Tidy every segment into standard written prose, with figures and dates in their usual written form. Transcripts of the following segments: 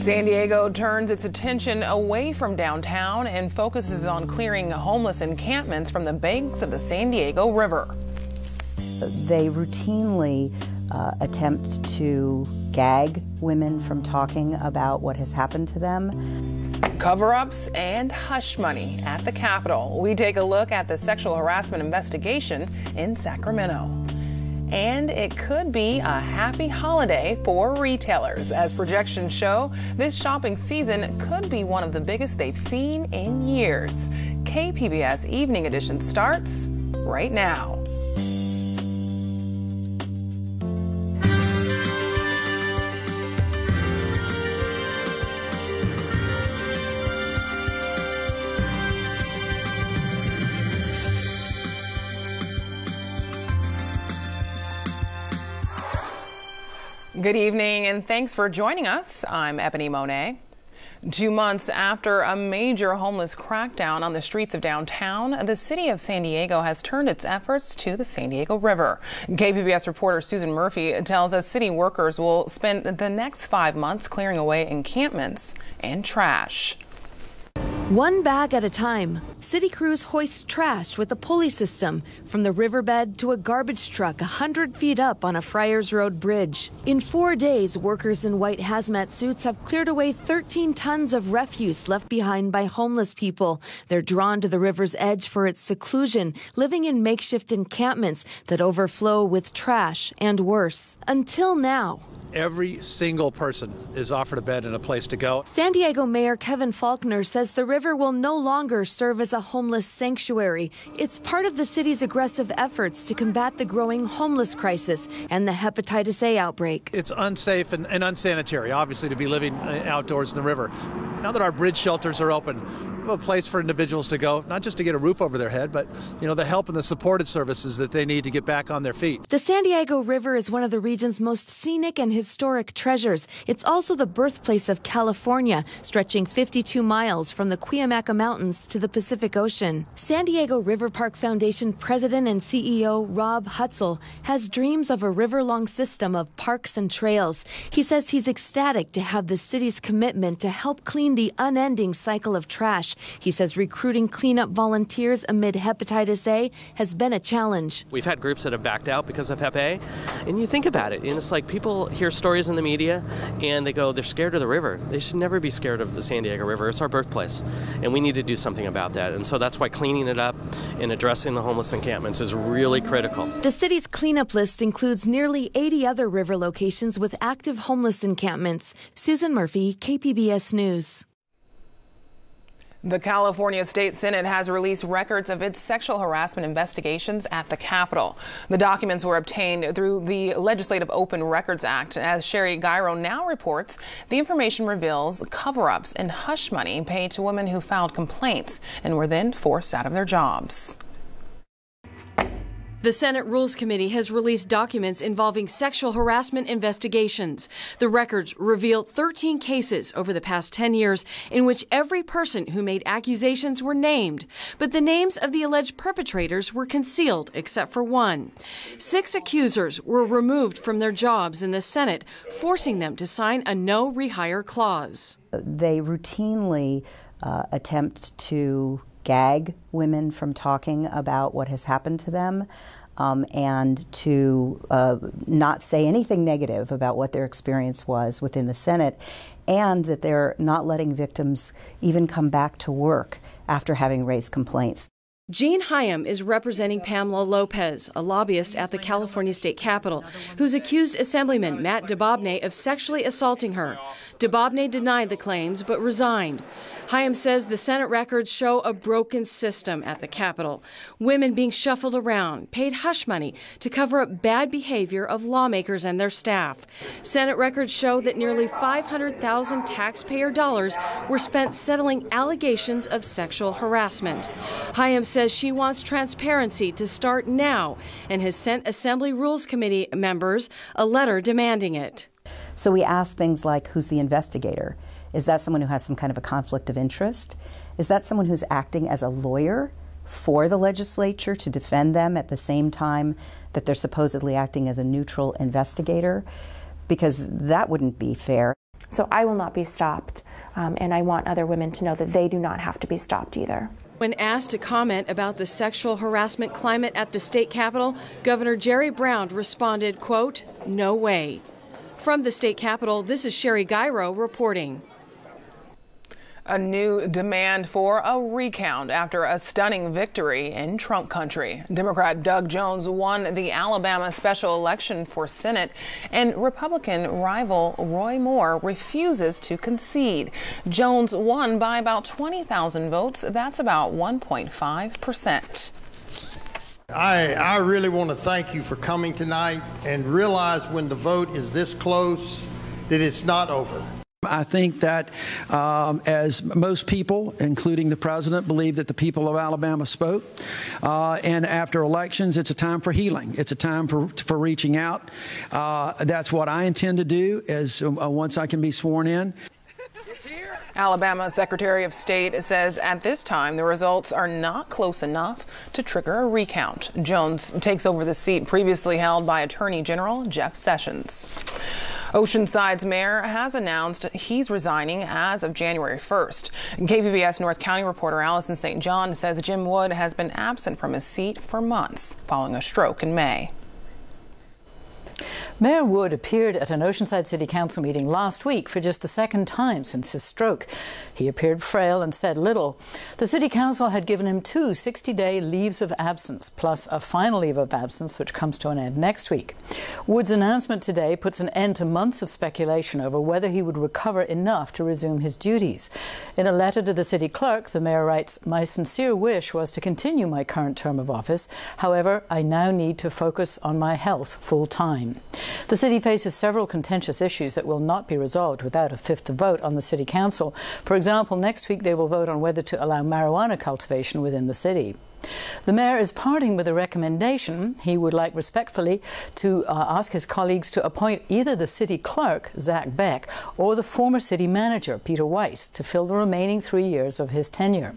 San Diego turns its attention away from downtown and focuses on clearing homeless encampments from the banks of the San Diego River. They routinely attempt to gag women from talking about what has happened to them. Cover-ups and hush money at the Capitol. We take a look at the sexual harassment investigation in Sacramento. And it could be a happy holiday for retailers. As projections show, this shopping season could be one of the biggest they've seen in years. KPBS Evening Edition starts right now. Good evening and thanks for joining us. I'm Ebony Monet. 2 months after a major homeless crackdown on the streets of downtown, the city of San Diego has turned its efforts to the San Diego River. KPBS reporter Susan Murphy tells us city workers will spend the next 5 months clearing away encampments and trash. One bag at a time, city crews hoist trash with a pulley system from the riverbed to a garbage truck 100 feet up on a Friars Road bridge. In 4 days, workers in white hazmat suits have cleared away 13 tons of refuse left behind by homeless people. They're drawn to the river's edge for its seclusion, living in makeshift encampments that overflow with trash and worse. Until now. Every single person is offered a bed and a place to go. San Diego Mayor Kevin Faulconer says the river will no longer serve as a homeless sanctuary. It's part of the city's aggressive efforts to combat the growing homeless crisis and the hepatitis A outbreak. It's unsafe and unsanitary, obviously, to be living outdoors in the river. Now that our bridge shelters are open, we have a place for individuals to go, not just to get a roof over their head, but the help and the supported services that they need to get back on their feet. The San Diego River is one of the region's most scenic and historic treasures. It's also the birthplace of California, stretching 52 miles from the Cuyamaca Mountains to the Pacific Ocean. San Diego River Park Foundation President and CEO Rob Hutzel has dreams of a river-long system of parks and trails. He says he's ecstatic to have the city's commitment to help clean the unending cycle of trash. He says recruiting cleanup volunteers amid hepatitis A has been a challenge. We've had groups that have backed out because of Hep A, and you think about it, and it's like people hear stories in the media, and they go, they're scared of the river. They should never be scared of the San Diego River. It's our birthplace, and we need to do something about that. And so that's why cleaning it up and addressing the homeless encampments is really critical. The city's cleanup list includes nearly 80 other river locations with active homeless encampments. Susan Murphy, KPBS News. The California State Senate has released records of its sexual harassment investigations at the Capitol. The documents were obtained through the Legislative Open Records Act. As Sherry Gyro now reports, the information reveals cover-ups and hush money paid to women who filed complaints and were then forced out of their jobs. The Senate Rules Committee has released documents involving sexual harassment investigations. The records reveal 13 cases over the past 10 years in which every person who made accusations were named, but the names of the alleged perpetrators were concealed except for one. 6 accusers were removed from their jobs in the Senate, forcing them to sign a no rehire clause. They routinely attempt to gag women from talking about what has happened to them and to not say anything negative about what their experience was within the Senate, and that they're not letting victims even come back to work after having raised complaints. Jean Hyam is representing Pamela Lopez, a lobbyist at the California State Capitol, who's accused Assemblyman Matt DeBobney of sexually assaulting her. DeBobney denied the claims but resigned. Hyam says the Senate records show a broken system at the Capitol. Women being shuffled around, paid hush money to cover up bad behavior of lawmakers and their staff. Senate records show that nearly $500,000 taxpayer dollars were spent settling allegations of sexual harassment. Hyam says she wants transparency to start now and has sent Assembly Rules Committee members a letter demanding it. So we ask things like, who's the investigator? Is that someone who has some kind of a conflict of interest? Is that someone who's acting as a lawyer for the legislature to defend them at the same time that they're supposedly acting as a neutral investigator? Because that wouldn't be fair. So I will not be stopped, and I want other women to know that they do not have to be stopped either. When asked to comment about the sexual harassment climate at the state capitol, Governor Jerry Brown responded, quote, "No way." From the state capitol, this is Sherry Gyro reporting. A new demand for a recount after a stunning victory in Trump country. Democrat Doug Jones won the Alabama special election for Senate, and Republican rival Roy Moore refuses to concede. Jones won by about 20,000 votes. That's about 1.5%. I really want to thank you for coming tonight and realize when the vote is this close that it's not over. I think that as most people, including the president, believe that the people of Alabama spoke. And after elections, it's a time for healing. It's a time for reaching out. That's what I intend to do once I can be sworn in. Alabama Secretary of State says at this time the results are not close enough to trigger a recount. Jones takes over the seat previously held by Attorney General Jeff Sessions. Oceanside's mayor has announced he's resigning as of January 1st. KPBS North County reporter Allison St. John says Jim Wood has been absent from his seat for months following a stroke in May. Mayor Wood appeared at an Oceanside City Council meeting last week for just the second time since his stroke. He appeared frail and said little. The City Council had given him 2 60-day leaves of absence, plus a final leave of absence, which comes to an end next week. Wood's announcement today puts an end to months of speculation over whether he would recover enough to resume his duties. In a letter to the city clerk, the mayor writes, "My sincere wish was to continue my current term of office. However, I now need to focus on my health full time." The city faces several contentious issues that will not be resolved without a fifth vote on the City Council. For example, next week they will vote on whether to allow marijuana cultivation within the city. The mayor is parting with a recommendation. He would like respectfully to ask his colleagues to appoint either the city clerk, Zach Beck, or the former city manager, Peter Weiss, to fill the remaining 3 years of his tenure.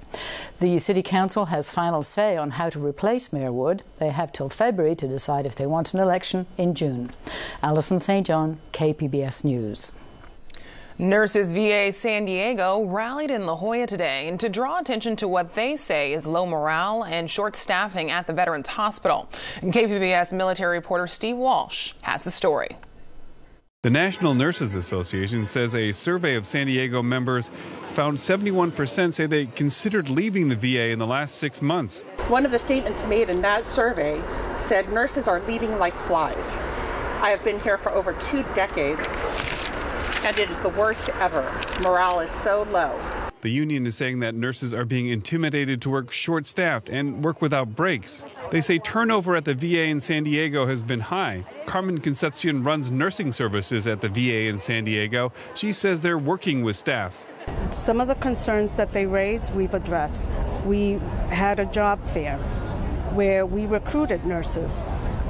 The City Council has final say on how to replace Mayor Wood. They have till February to decide if they want an election in June. Allison St. John, KPBS News. Nurses VA San Diego rallied in La Jolla today to draw attention to what they say is low morale and short staffing at the Veterans Hospital. KPBS military reporter Steve Walsh has the story. The National Nurses Association says a survey of San Diego members found 71% say they considered leaving the VA in the last 6 months. One of the statements made in that survey said nurses are leaving like flies. I have been here for over 2 decades. And it is the worst ever. Morale is so low. The union is saying that nurses are being intimidated to work short-staffed and work without breaks. They say turnover at the VA in San Diego has been high. Carmen Concepcion runs nursing services at the VA in San Diego. She says they're working with staff. Some of the concerns that they raised, we've addressed. We had a job fair where we recruited nurses.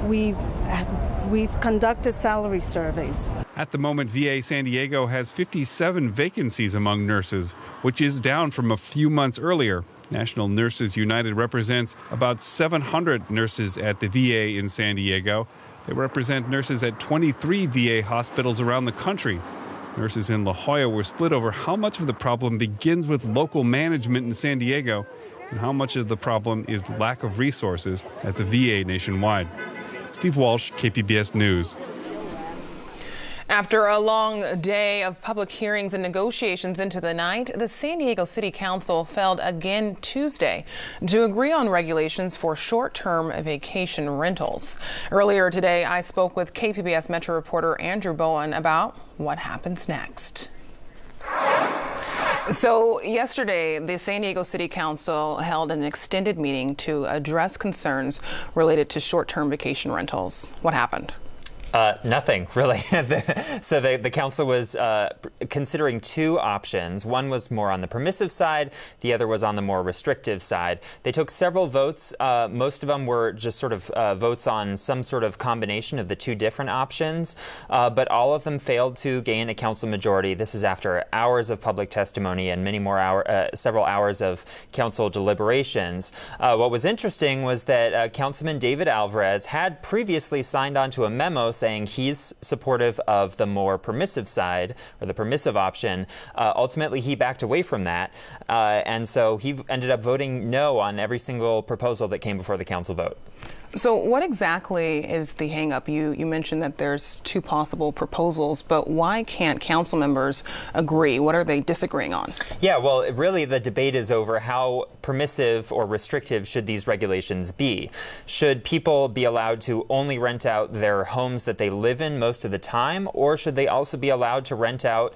We've conducted salary surveys. At the moment, VA San Diego has 57 vacancies among nurses, which is down from a few months earlier. National Nurses United represents about 700 nurses at the VA in San Diego. They represent nurses at 23 VA hospitals around the country. Nurses in La Jolla were split over how much of the problem begins with local management in San Diego and how much of the problem is lack of resources at the VA nationwide. Steve Walsh, KPBS News. After a long day of public hearings and negotiations into the night, the San Diego City Council failed again Tuesday to agree on regulations for short-term vacation rentals. Earlier today, I spoke with KPBS Metro reporter Andrew Bowen about what happens next. So yesterday, the San Diego City Council held an extended meeting to address concerns related to short-term vacation rentals. What happened? Nothing, really. So the council was considering 2 options. One was more on the permissive side. The other was on the more restrictive side. They took several votes. Most of them were just sort of votes on some sort of combination of the 2 different options. But all of them failed to gain a council majority. This is after hours of public testimony and several hours of council deliberations. What was interesting was that Councilman David Alvarez had previously signed on to a memo saying saying he's supportive of the more permissive side, or the permissive option. Ultimately, he backed away from that, and so he ended up voting no on every single proposal that came before the council vote. So what exactly is the hang-up? You mentioned that there's two possible proposals, but why can't council members agree? What are they disagreeing on? Yeah, well, really the debate is over how permissive or restrictive should these regulations be. Should people be allowed to only rent out their homes that they live in most of the time, or should they also be allowed to rent out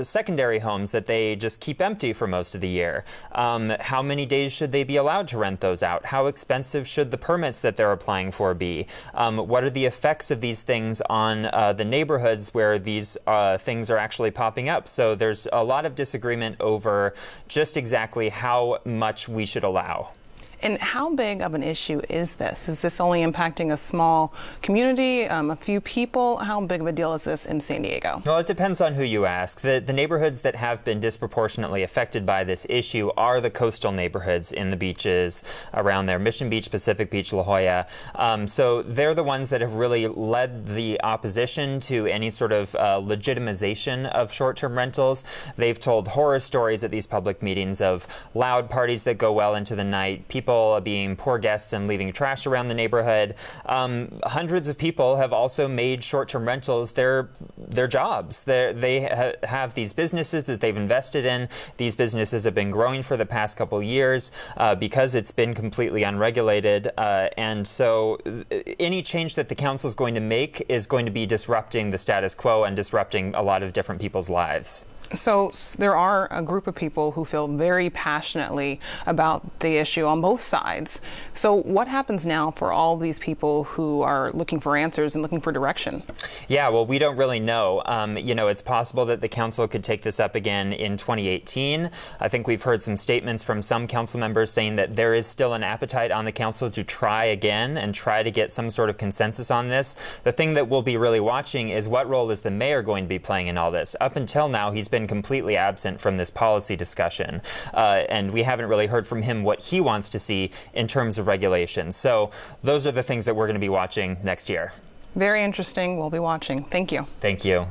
secondary homes that they just keep empty for most of the year? How many days should they be allowed to rent those out? How expensive should the permits that they're applying for be? What are the effects of these things on the neighborhoods where these things are actually popping up? So there's a lot of disagreement over just exactly how much we should allow. And how big of an issue is this? Is this only impacting a small community, a few people? How big of a deal is this in San Diego? Well, it depends on who you ask. The neighborhoods that have been disproportionately affected by this issue are the coastal neighborhoods in the beaches around there, Mission Beach, Pacific Beach, La Jolla. So they're the ones that have really led the opposition to any sort of legitimization of short-term rentals. They've told horror stories at these public meetings of loud parties that go well into the night, people being poor guests and leaving trash around the neighborhood. Hundreds of people have also made short-term rentals their jobs. They have these businesses that they've invested in. These businesses have been growing for the past couple of years because it's been completely unregulated. And so any change that the council is going to make is going to be disrupting the status quo and disrupting a lot of different people's lives. So there are a group of people who feel very passionately about the issue on both sides. So what happens now for all these people who are looking for answers and looking for direction? Yeah, well, we don't really know. It's possible that the council could take this up again in 2018. I think we've heard some statements from some council members saying that there is still an appetite on the council to try again and try to get some sort of consensus on this. The thing that we'll be really watching is what role is the mayor going to be playing in all this. Up until now, he's been completely absent from this policy discussion, and we haven't really heard from him what he wants to see in terms of regulations. So those are the things that we're going to be watching next year. Very interesting. We'll be watching. Thank you. Thank you.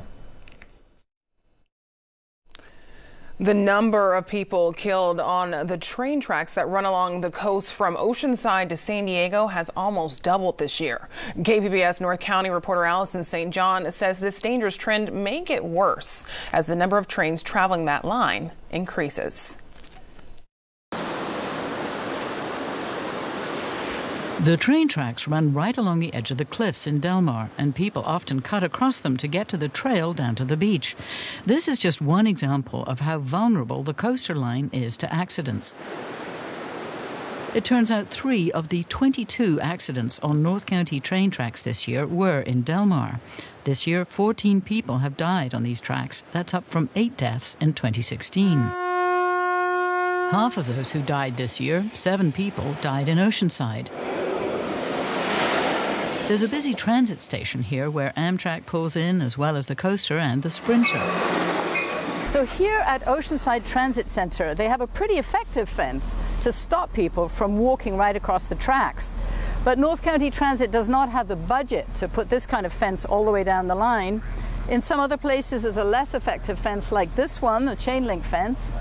The number of people killed on the train tracks that run along the coast from Oceanside to San Diego has almost doubled this year. KPBS North County reporter Allison St. John says this dangerous trend may get worse as the number of trains traveling that line increases. The train tracks run right along the edge of the cliffs in Del Mar, and people often cut across them to get to the trail down to the beach. This is just one example of how vulnerable the coastal line is to accidents. It turns out 3 of the 22 accidents on North County train tracks this year were in Del Mar. This year, 14 people have died on these tracks. That's up from 8 deaths in 2016. Half of those who died this year, 7 people, died in Oceanside. There's a busy transit station here where Amtrak pulls in, as well as the coaster and the Sprinter. So here at Oceanside Transit Center, they have a pretty effective fence to stop people from walking right across the tracks. But North County Transit does not have the budget to put this kind of fence all the way down the line. In some other places, there's a less effective fence like this one, a chain link fence.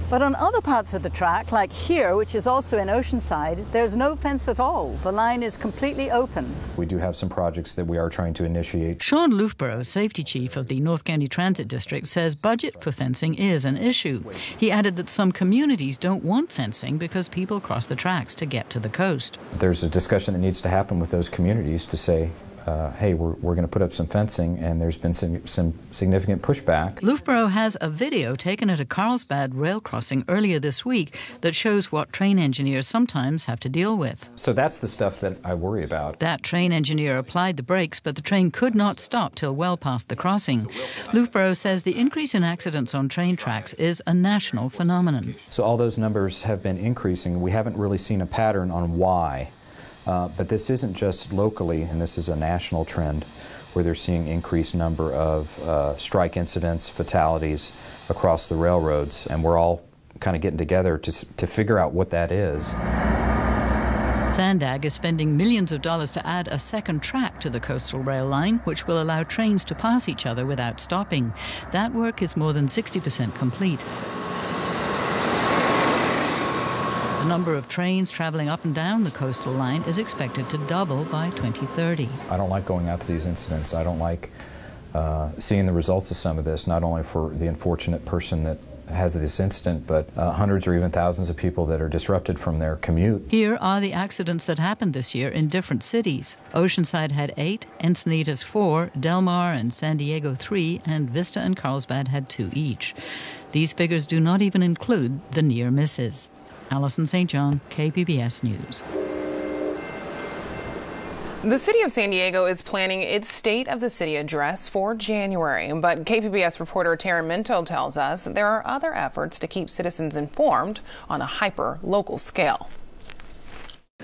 But on other parts of the track, like here, which is also in Oceanside, there's no fence at all. The line is completely open. We do have some projects that we are trying to initiate. Sean Loughborough, safety chief of the North County Transit District, says budget for fencing is an issue. He added that some communities don't want fencing because people cross the tracks to get to the coast. There's a discussion that needs to happen with those communities to say, hey, we're going to put up some fencing, and there's been some significant pushback. Loughborough has a video taken at a Carlsbad rail crossing earlier this week that shows what train engineers sometimes have to deal with. So that's the stuff that I worry about. That train engineer applied the brakes, but the train could not stop till well past the crossing. Loughborough says the increase in accidents on train tracks is a national phenomenon. So all those numbers have been increasing. We haven't really seen a pattern on why. But this isn't just locally, and this is a national trend where they're seeing increased number of strike incidents, fatalities across the railroads, and we're all kind of getting together to figure out what that is. Sandag is spending millions of dollars to add a second track to the coastal rail line, which will allow trains to pass each other without stopping. That work is more than 60% complete. The number of trains traveling up and down the coastal line is expected to double by 2030. I don't like going out to these incidents. I don't like seeing the results of some of this, not only for the unfortunate person that has this incident, but hundreds or even thousands of people that are disrupted from their commute. Here are the accidents that happened this year in different cities. Oceanside had 8, Encinitas 4, Del Mar and San Diego 3, and Vista and Carlsbad had 2 each. These figures do not even include the near misses. Allison St. John, KPBS News. The city of San Diego is planning its State of the City address for January, but KPBS reporter Taryn Minto tells us there are other efforts to keep citizens informed on a hyper-local scale.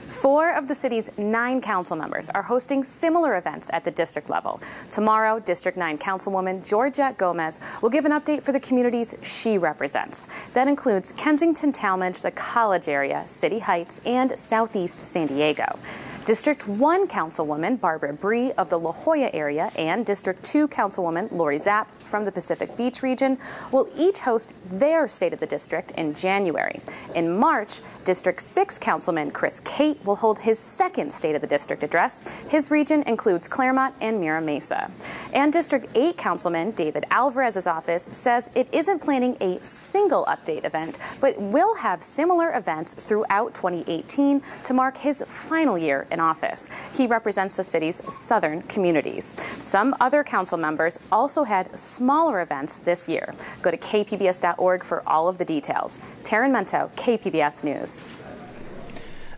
4 of the city's 9 council members are hosting similar events at the district level. Tomorrow, District 9 Councilwoman Georgette Gomez will give an update for the communities she represents. That includes Kensington, Talmadge, the College area, City Heights, and Southeast San Diego. District 1 Councilwoman Barbara Bree of the La Jolla area and District 2 Councilwoman Lori Zapp from the Pacific Beach region will each host their State of the District in January. In March, District 6 Councilman Chris Cate will hold his second State of the District address. His region includes Claremont and Mira Mesa. And District 8 Councilman David Alvarez's office says it isn't planning a single update event, but will have similar events throughout 2018 to mark his final year in office. He represents the city's southern communities. Some other council members also had smaller events this year. Go to kpbs.org for all of the details. Taryn Minto, KPBS News.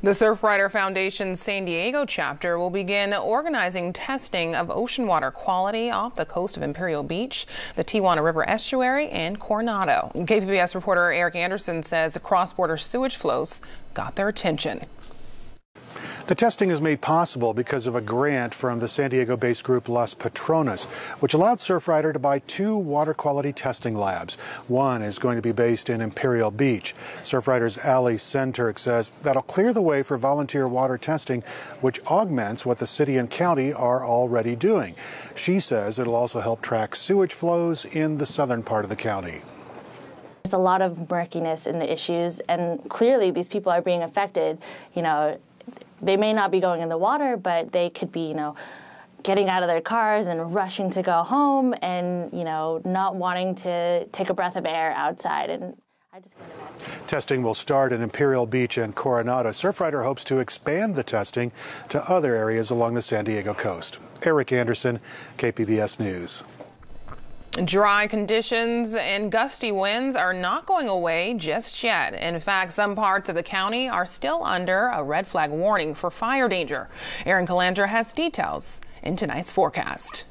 The Surfrider Foundation's San Diego chapter will begin organizing testing of ocean water quality off the coast of Imperial Beach, the Tijuana River Estuary, and Coronado. KPBS reporter Eric Anderson says the cross-border sewage flows got their attention. The testing is made possible because of a grant from the San Diego-based group Las Patronas, which allowed Surfrider to buy 2 water quality testing labs. One is going to be based in Imperial Beach. Surfrider's Ali Senturk says that'll clear the way for volunteer water testing, which augments what the city and county are already doing. She says it'll also help track sewage flows in the southern part of the county. There's a lot of murkiness in the issues, and clearly these people are being affected. They may not be going in the water, but they could be, getting out of their cars and rushing to go home and, not wanting to take a breath of air outside. And I just can't imagine. Testing will start in Imperial Beach and Coronado. Surfrider hopes to expand the testing to other areas along the San Diego coast. Eric Anderson, KPBS News. Dry conditions and gusty winds are not going away just yet. In fact, some parts of the county are still under a red flag warning for fire danger. Erin Calandra has details in tonight's forecast.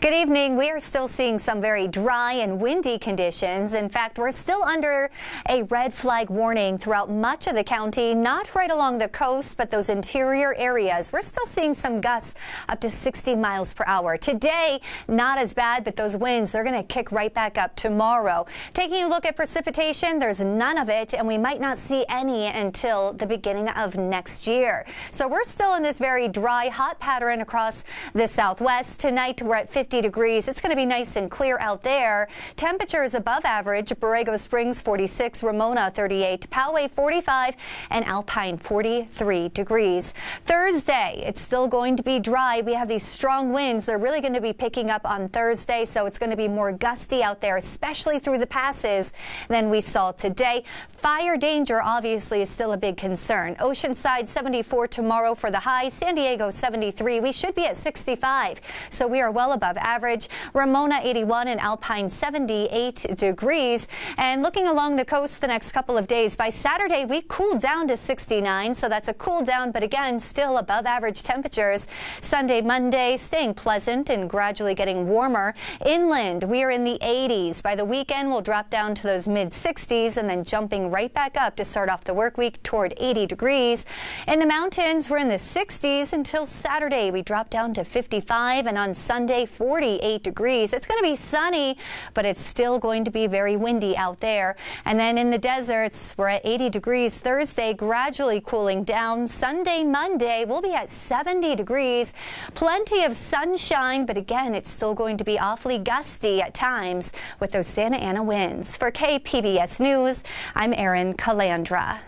Good evening. We are still seeing some very dry and windy conditions. In fact, we're still under a red flag warning throughout much of the county, not right along the coast, but those interior areas. We're still seeing some gusts up to 60 miles per hour. Today, not as bad, but those winds, they're going to kick right back up tomorrow. Taking a look at precipitation, there's none of it, and we might not see any until the beginning of next year. So we're still in this very dry, hot pattern across the southwest. Tonight, we're at 50 degrees. It's going to be nice and clear out there. Temperatures above average. Borrego Springs 46, Ramona 38, Poway 45, and Alpine 43 degrees. Thursday, it's still going to be dry. We have these strong winds. They're really going to be picking up on Thursday, so it's going to be more gusty out there, especially through the passes than we saw today. Fire danger obviously is still a big concern. Oceanside 74 tomorrow for the high. San Diego 73. We should be at 65, so we are well above average. Ramona 81 and Alpine 78 degrees. And looking along the coast the next couple of days, by Saturday we cool down to 69, so that's a cool down, but again still above average temperatures. Sunday, Monday staying pleasant and gradually getting warmer. Inland we are in the 80s. By the weekend we'll drop down to those mid 60s and then jumping right back up to start off the work week toward 80 degrees. In the mountains we're in the 60s until Saturday. We drop down to 55, and on Sunday 40 48 degrees. It's going to be sunny, but it's still going to be very windy out there. And then in the deserts, we're at 80 degrees Thursday, gradually cooling down. Sunday, Monday, we'll be at 70 degrees. Plenty of sunshine, but again, it's still going to be awfully gusty at times with those Santa Ana winds. For KPBS News, I'm Erin Calandra.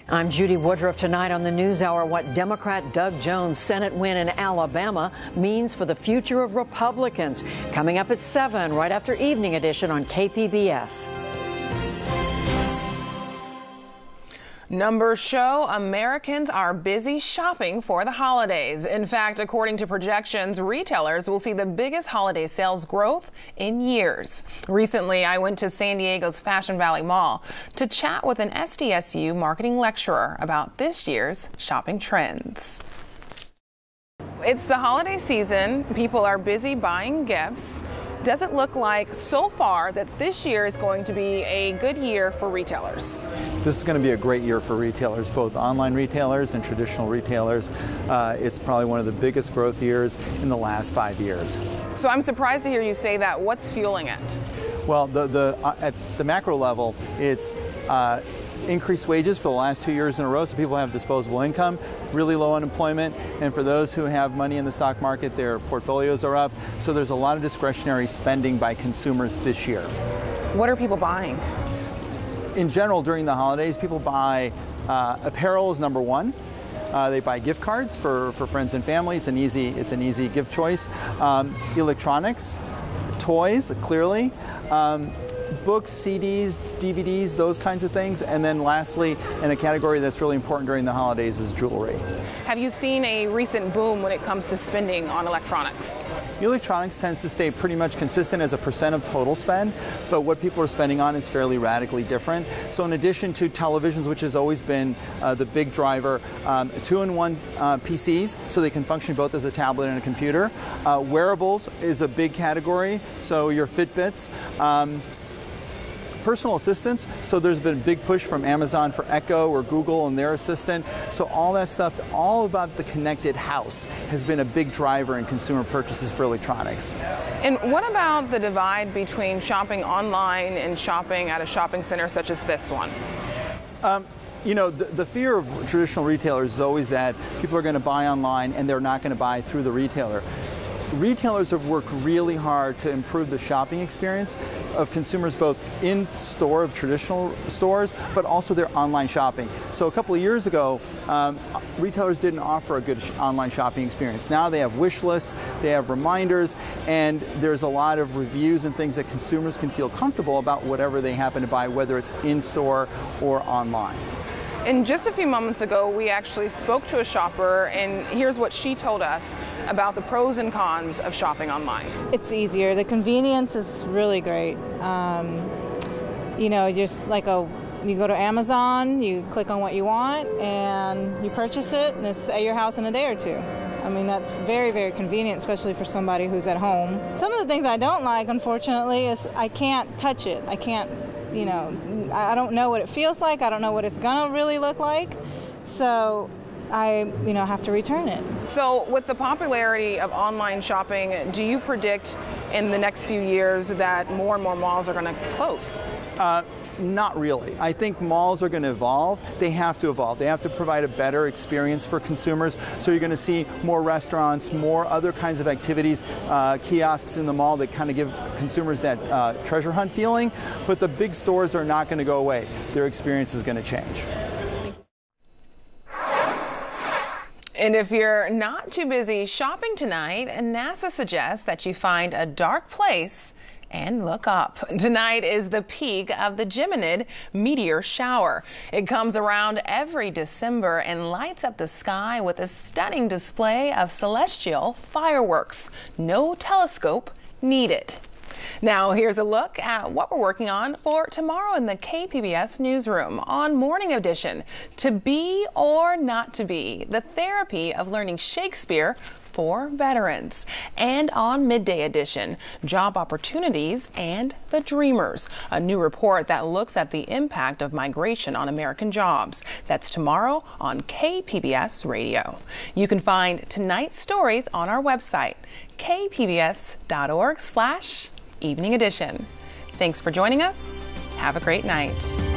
I'm Judy Woodruff. Tonight on the NewsHour, what Democrat Doug Jones' Senate win in Alabama means for the future of Republicans. Coming up at 7, right after Evening Edition on KPBS. Numbers show Americans are busy shopping for the holidays. In fact, according to projections, retailers will see the biggest holiday sales growth in years. Recently, I went to San Diego's Fashion Valley Mall to chat with an SDSU marketing lecturer about this year's shopping trends. It's the holiday season. People are busy buying gifts. Does it look like so far that this year is going to be a good year for retailers? This is going to be a great year for retailers, both online retailers and traditional retailers. It's probably one of the biggest growth years in the last 5 years. So I'm surprised to hear you say that. What's fueling it? Well, at the macro level, it's increased wages for the last 2 years in a row, so people have disposable income, really low unemployment, and for those who have money in the stock market, their portfolios are up, so there's a lot of discretionary spending by consumers this year. What are people buying? In general, during the holidays, people buy apparel is number one. They buy gift cards for friends and family. It's an easy gift choice. Electronics, toys, clearly. Books, CDs, DVDs, those kinds of things. And then lastly, in a category that's really important during the holidays, is jewelry. Have you seen a recent boom when it comes to spending on electronics? Electronics tends to stay pretty much consistent as a percent of total spend, but what people are spending on is fairly radically different. So in addition to televisions, which has always been the big driver, 2-in-1 PCs, so they can function both as a tablet and a computer. Wearables is a big category, so your Fitbits. Personal assistants, so there's been a big push from Amazon for Echo or Google and their assistant. So all that stuff, all about the connected house, has been a big driver in consumer purchases for electronics. And what about the divide between shopping online and shopping at a shopping center such as this one? You know, the fear of traditional retailers is always that people are going to buy online and they're not going to buy through the retailer. Retailers have worked really hard to improve the shopping experience of consumers, both in store of traditional stores, but also their online shopping. So a couple of years ago, retailers didn't offer a good online shopping experience. Now they have wish lists, they have reminders, and there's a lot of reviews and things that consumers can feel comfortable about whatever they happen to buy, whether it's in store or online. And just a few moments ago, we actually spoke to a shopper, and here's what she told us about the pros and cons of shopping online. It's easier. The convenience is really great. You know, just like you go to Amazon, you click on what you want, and you purchase it, and it's at your house in a day or two. I mean, that's very, very convenient, especially for somebody who's at home. Some of the things I don't like, unfortunately, is I can't touch it. I can't, you know, I don't know what it feels like. I don't know what it's gonna really look like. So I, have to return it. So with the popularity of online shopping, do you predict in the next few years that more and more malls are gonna close? Not really. I think malls are going to evolve. They have to evolve. They have to provide a better experience for consumers. So you're going to see more restaurants, more other kinds of activities, kiosks in the mall that kind of give consumers that treasure hunt feeling. But the big stores are not going to go away. Their experience is going to change. And if you're not too busy shopping tonight, NASA suggests that you find a dark place and look up. Tonight is the peak of the Geminid meteor shower. It comes around every December and lights up the sky with a stunning display of celestial fireworks. No telescope needed. Now here's a look at what we're working on for tomorrow in the KPBS newsroom on Morning Edition. To be or not to be, the therapy of learning Shakespeare for veterans. And on Midday Edition, job opportunities and the dreamers, a new report that looks at the impact of migration on American jobs. That's tomorrow on KPBS Radio. You can find tonight's stories on our website, kpbs.org/evening edition. Thanks for joining us. Have a great night.